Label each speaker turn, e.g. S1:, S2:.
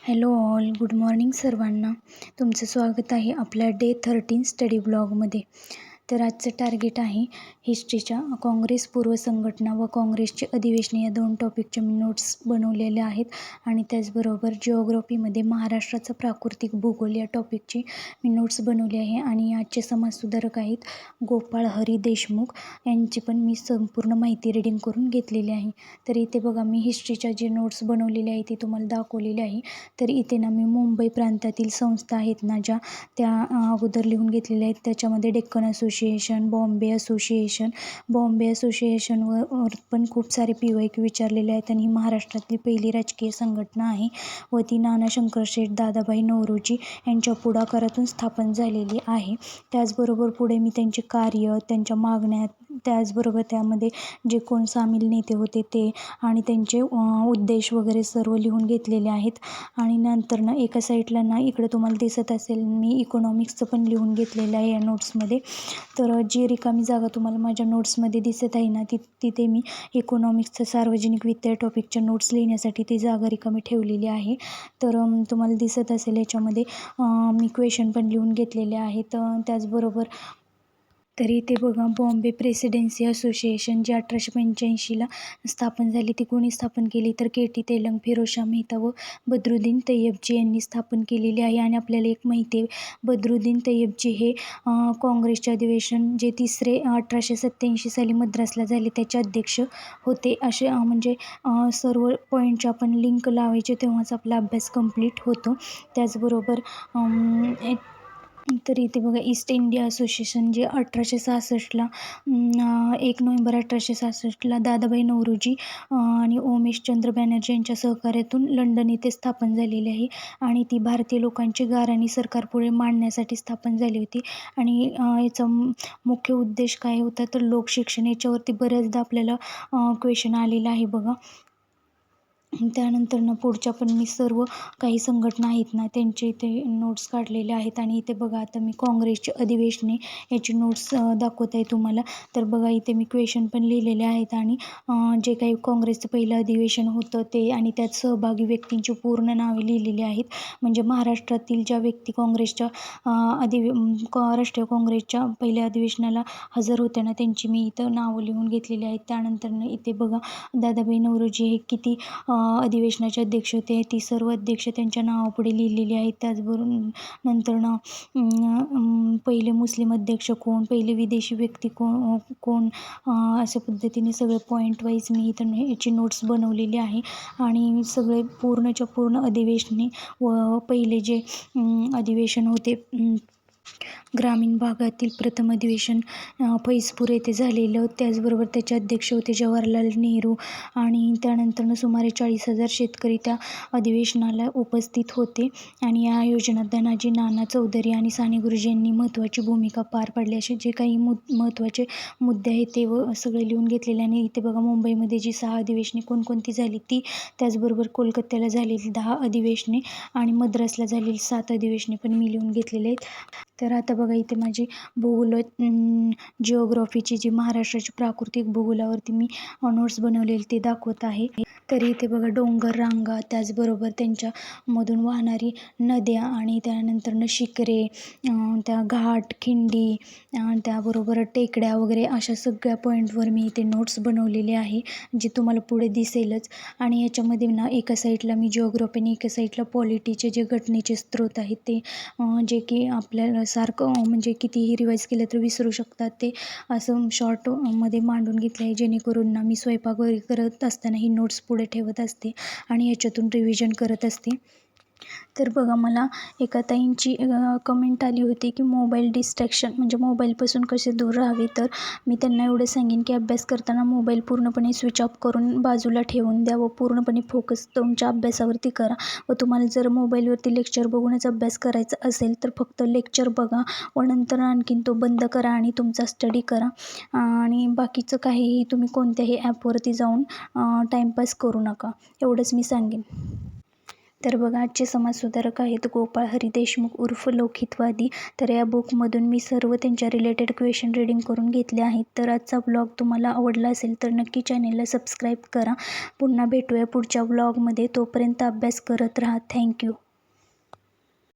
S1: Hello all, good morning सर्वांना. तुमचं स्वागत आहे आपल्या डे 13 स्टडी ब्लॉगमध्ये. तर आजचं टार्गेट आहे हिस्ट्रीच्या काँग्रेस पूर्व संघटना व काँग्रेसचे अधिवेशने या 2 टॉपिकचे मी नोट्स बनवलेले आहेत. आणि त्याचबरोबर जिओग्राफीमध्ये महाराष्ट्राचा प्राकृतिक भूगोल या टॉपिकची मी नोट्स बनवली आहे. आणि आजचे समाजसुधारक आहेत गोपाळ हरी देशमुख, यांची पण मी संपूर्ण माहिती रीडिंग करून घेतलेली आहे. तर इथे बघा, मी हिस्ट्रीच्या जे नोट्स बनवलेले आहे ते तुम्हाला दाखवलेले आहे. तर इथे ना मी मुंबई प्रांतातील संस्था आहेत ना ज्या, त्या अगोदर लिहून घेतलेल्या आहेत. त्याच्यामध्ये डेक्कन असोसिएशन, बॉम्बे असोसिएशनवर पण खूप सारे PYQ विचारलेले आहेत. आणि ही महाराष्ट्रातली पहिली राजकीय संघटना आहे व ती नाना शंकरशेठ दादाभाई नौरोजी यांच्या पुढाकारातून स्थापन झालेली आहे. त्याचबरोबर पुढे मी त्यांचे कार्य, त्यांच्या मागण्या, त्याचबरोबर त्यामध्ये जे कोण सामील नेते होते ते आणि त्यांचे उद्देश वगैरे सर्व लिहून घेतलेले आहेत. आणि नंतर ना एका साईडला ना इकडं तुम्हाला दिसत असेल, मी इकॉनॉमिक्सचं पण लिहून घेतलेलं आहे या नोट्समध्ये. तर जी रिकामी जागा तुम्हाला माझ्या नोट्समध्ये दिसत आहे ना, तिथे मी इकॉनॉमिक्सचं सार्वजनिक वित्त टॉपिकच्या नोट्स लिहिण्यासाठी ती जागा रिकामी ठेवलेली आहे. तर तुम्हाला दिसत असेल याच्यामध्ये मी क्वेश्चन पण लिहून घेतलेले आहेत. त्याचबरोबर तरी ते बघा, बॉम्बे प्रेसिडेन्सी असोसिएशन जी 1885ला स्थापन झाली, ती कोणी स्थापन केली तर KT तेलंग, फिरोजशाह मेहता व बद्रुद्दीन तय्यबजी यांनी स्थापन केलेली आहे. आणि आपल्याला एक माहिती आहे, बद्रुद्दीन तय्यबजी हे काँग्रेसचे अधिवेशन जे तिसरे 1887 साली मद्रासला झाले त्याचे अध्यक्ष होते. असे म्हणजे सर्व पॉईंटच्या आपण लिंक लावायचे तेव्हाच आपला अभ्यास कंप्लीट होतो. त्याचबरोबर तर इथे बघा, ईस्ट इंडिया असोसिएशन जे 1866ला 1 नोव्हेंबर 1866ला दादाभाई नौरोजी आणि उमेशचंद्र बॅनर्जी यांच्या सहकार्यातून लंडन येथे स्थापन झालेली आहे. आणि ती भारतीय लोकांचे गाऱ्हाणे सरकारपुढे मांडण्यासाठी स्थापन झाली होती. आणि याचा मुख्य उद्देश काय होता तर लोकशिक्षण. याच्यावरती बऱ्याचदा आपल्याला क्वेश्चन आलेला आहे बघा. त्यानंतर पुढच्या पण मी सर्व काही संघटना आहेत ना त्यांचे इथे नोट्स काढलेले आहेत. आणि इथे बघा, आता मी काँग्रेसचे अधिवेशने याची नोट्स दाखवत आहे तुम्हाला. तर बघा, इथे मी क्वेश्चन पण लिहिलेले आहेत. आणि जे काही काँग्रेसचं पहिलं अधिवेशन होतं ते आणि त्यात सहभागी व्यक्तींची पूर्ण नावे लिहिलेली आहेत. म्हणजे महाराष्ट्रातील ज्या व्यक्ती काँग्रेसच्या राष्ट्रीय काँग्रेसच्या पहिल्या अधिवेशनाला हजर होत्या ना, त्यांची मी इथं नावं लिहून घेतलेली आहेत. त्यानंतर इथे बघा, दादाभाई नौरोजी हे किती अधिवेशनाचे अध्यक्ष होते, ती सर्व अध्यक्ष त्यांच्या नावापुढे लिहिलेली आहेत. त्याचबरोबर पहिले मुस्लिम अध्यक्ष कोण, पहिले विदेशी व्यक्ती कोण, अशा पद्धतीने सगळे पॉईंट वाईज मी इथं याची नोट्स बनवलेली आहे. आणि सगळे पूर्णच्या पूर्ण अधिवेशने व पहिले जे अधिवेशन होते ग्रामीण भागातील प्रथम अधिवेशन फैजपूर येथे झालेलं, त्याचबरोबर त्याचे अध्यक्ष होते जवाहरलाल नेहरू. आणि त्यानंतर सुमारे 40,000 शेतकरी त्या अधिवेशनाला उपस्थित होते. आणि या आयोजनात धनाजी नाना चौधरी आणि साने गुरुजी यांनी महत्त्वाची भूमिका पार पाडली. असे जे काही महत्त्वाचे मुद्दे आहेत ते सगळे लिहून घेतलेले. आणि इथे बघा, मुंबईमध्ये जी 6 अधिवेशने कोणकोणती झाली ती, त्याचबरोबर कोलकात्याला झालेली 10 अधिवेशने आणि मद्रासला झालेली 7 अधिवेशने पण मी लिहून घेतलेले आहेत. तर आता बघा, इथे माझी भूगोल जिओग्राफीची जी महाराष्ट्राची प्राकृतिक भूगोलावरती मी नोट्स बनवलेली ते दाखवत आहे. तरी इथे बघा, डोंगर रांगा, त्याचबरोबर त्यांच्यामधून वाहणारी नद्या आणि त्यानंतर शिखरे, त्या घाट, खिंडी, त्याबरोबर टेकड्या वगैरे अशा सगळ्या पॉईंटवर मी इथे नोट्स बनवलेले आहे, जे तुम्हाला पुढे दिसेलच. आणि याच्यामध्ये ना एका साईडला मी जिओग्राफी आणि एका साईडला पॉलिटीचे जे घटनेचे स्रोत आहेत ते, जे की आपल्याला सारखं म्हणजे कितीही रिवाईज केलं तर विसरू शकतात, ते असं शॉर्टमध्ये मांडून घेतलं आहे. जेणेकरून ना मी स्वयंपाक वगैरे करत असताना ही नोट्स पुढे ठेवत असते आणि याच्यातून रिव्हिजन करत असते. तर बघा, मला एका ताईंची कमेंट आली होती की मोबाईल डिस्ट्रॅक्शन म्हणजे मोबाईलपासून कसे दूर राहावे. तर मी त्यांना एवढं सांगेन की अभ्यास करताना मोबाईल पूर्णपणे स्विच ऑफ करून बाजूला ठेवून द्या व पूर्णपणे फोकस तुमच्या अभ्यासावरती करा. व तुम्हाला जर मोबाईलवरती लेक्चर बघूनच अभ्यास करायचा असेल तर फक्त लेक्चर बघा व नंतर आणखीन तो बंद करा आणि तुमचा स्टडी करा. आणि बाकीचं काहीही तुम्ही कोणत्याही ॲपवरती जाऊन टाईमपास करू नका, एवढंच मी सांगेन. तर बघा, आजचे समाजसुधारक आहेत गोपाळ हरी देशमुख उर्फ लौकिकवादी. तर या बुकमधून मी सर्व त्यांच्या रिलेटेड क्वेश्चन रीडिंग करून घेतले आहेत. तर आजचा ब्लॉग तुम्हाला आवडला असेल तर नक्की चॅनेलला सबस्क्राईब करा. पुन्हा भेटूया पुढच्या ब्लॉगमध्ये. तोपर्यंत अभ्यास करत राहा. थँक्यू.